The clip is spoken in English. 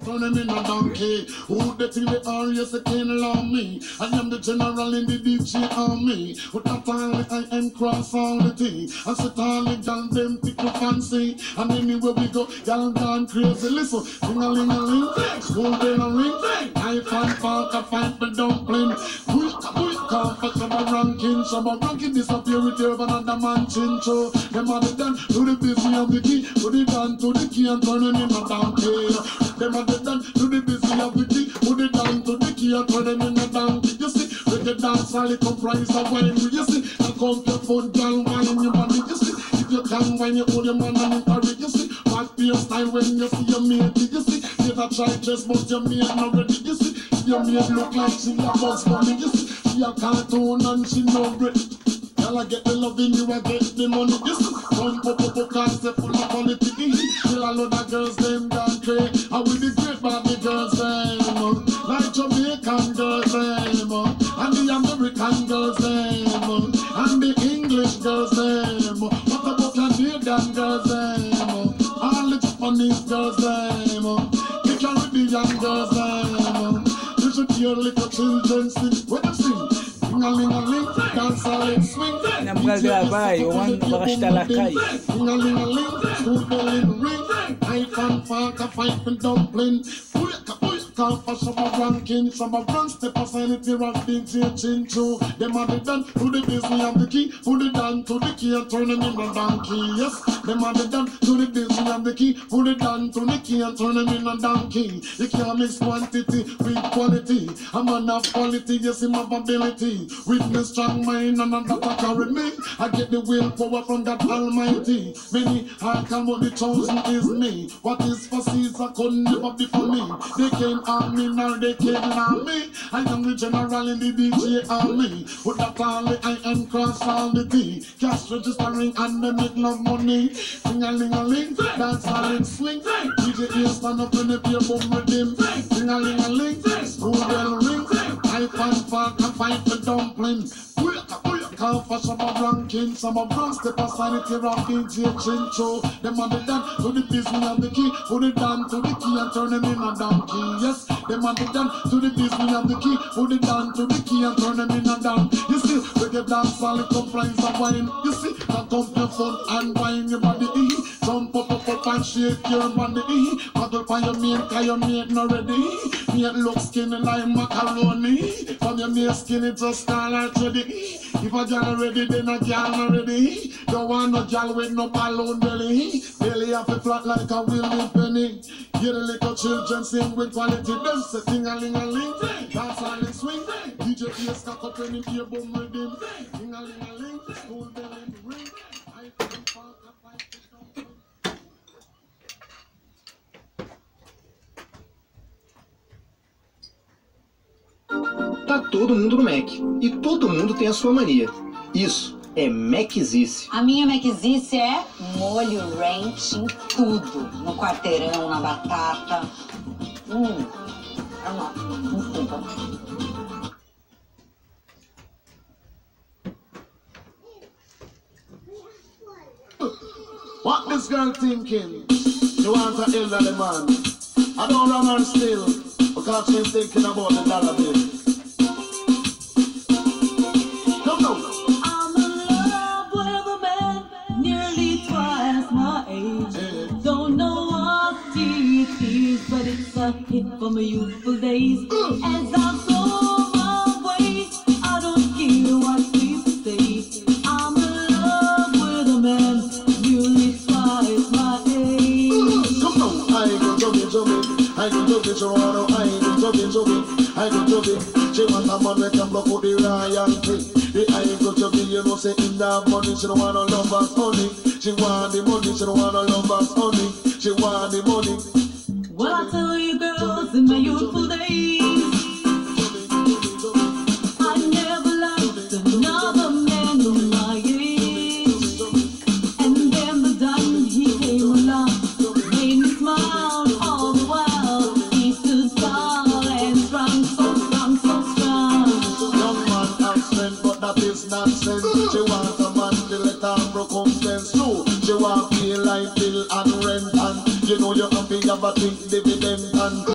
turn them in a donkey. Who they think they are, yes, they can't allow me. I am the general in the DJ army. With that all I am cross all the thing. I sit all the gal them tickle fancy. And anywhere we go, gal gone crazy. Listen, ding-a-ling-a-ling, school bell a ring. I find fault, I find the dumpling. Come for some ranking disappear with your another man chincho. Them are the done to the busy of the key, put it down to the key and turn them in a donkey. Them are the done to the busy of the key, put it down to the key and turn them in a donkey. You see, with the dance all it comprise of wine. You see, I come to phone girl wine your body. You see, if you can wine you hold your man and encourage. You see, back to your style when you see your mate. You see, you a try just but your mate not ready. You see, your mate look like she a buzz money. You see, she a cartoon and she no great. Girl, I get the loving, you I get the money. This one pop cars, they full of quality. Still a lot of girls, them gone crazy. I will be great Barbie girls, them like Jamaican girls, them and the American girls, them and the English girls, them. What about Canadian girls, them all the Japanese girls, them the Caribbean girls, them. You should hear little children sing. What you sing? Ling-a-ling-a-ling, dance all in swing. Namgalabay, one bakashtalakay. Ling-a-ling-a-ling, school bell in ring. I can fuck a fight with dumpling. Call for some of ranking, some of run step aside if you're a DJ Chincho. Them are the done to the business of the key, put it down to the key and turn them in a donkey. Yes, them are the done to the business of the key, put it down to the key and turn them in a donkey. You can't mix quantity with quality. A man of quality, yes, him have ability. With me strong mind and that I carry me. I get the willpower from God Almighty. Many hard come but the chosen is me. What is for Caesar could never be for me. They came on me, now they came on me. I am the general in the DJ army. With that all I am cross all the T. Cash registering and they make no money. Ding-a-ling-a-ling, dance all in swing. DJ here stand up and if you boom with him. Ding-a-ling-a-ling, school bell ring. I fight the dumpling. Call for some of ranking, some of run step aside if you're a DJ Chincho. Them are the done to the business of the key, put it down to the key and turn them in a donkey. Yes, them are the done to the business of the key, put it down to the key and turn them in a donkey. You see, reggae dance all it comprise of wine. You see, that come your fun and wine your body. Jump up and shake your body. Cuddle for your mate, cause your mate not ready. Mate look skinny like macaroni. From your mate skinny just start like ready. If a gal ready, then a gal not ready. Don't want no gal with no balloon belly. Belly off a flat like a willy penny. Hear the little children sing with quality. Them say ting-a-ling-a-ling, dance all in swing. DJ Pierce cock up and him boom with him. Ting-a-ling-a-ling, school bell in the ring. I can fuck a fight with dumpling. Tá todo mundo no Mac e todo mundo tem a sua mania. Isso é Maczice. A minha Maczice é molho ranch em tudo. No quarteirão, na batata. É uma desculpa. What this girl thinking? You want to elderly man? I don't run her still because she's thinking about the dollar bill. Come on. I'm in love with a man nearly twice my age. Yeah. Don't know what it is, but it's a hit from my youthful days. As I go my way, I don't care what people say. I'm in love with a man nearly twice my age. Come on. I go jogging. I go jogging, so I go jogging. I go jogging. She want a man that can block out the royalty. The I go jogging, you know, say in that money, she don't want no love us honey. She want the money, she don't want no love us honey. She want the money. Well, I tell you girls, in my youthful days, I never liked another man of my age. And then the time he came along, made me smile all the while. He stood tall and strong, so strong, so strong. Young man have strength, but that is nonsense. She want a man to let her recompense too. She want pay like bill and rent, and you know you have to have a think living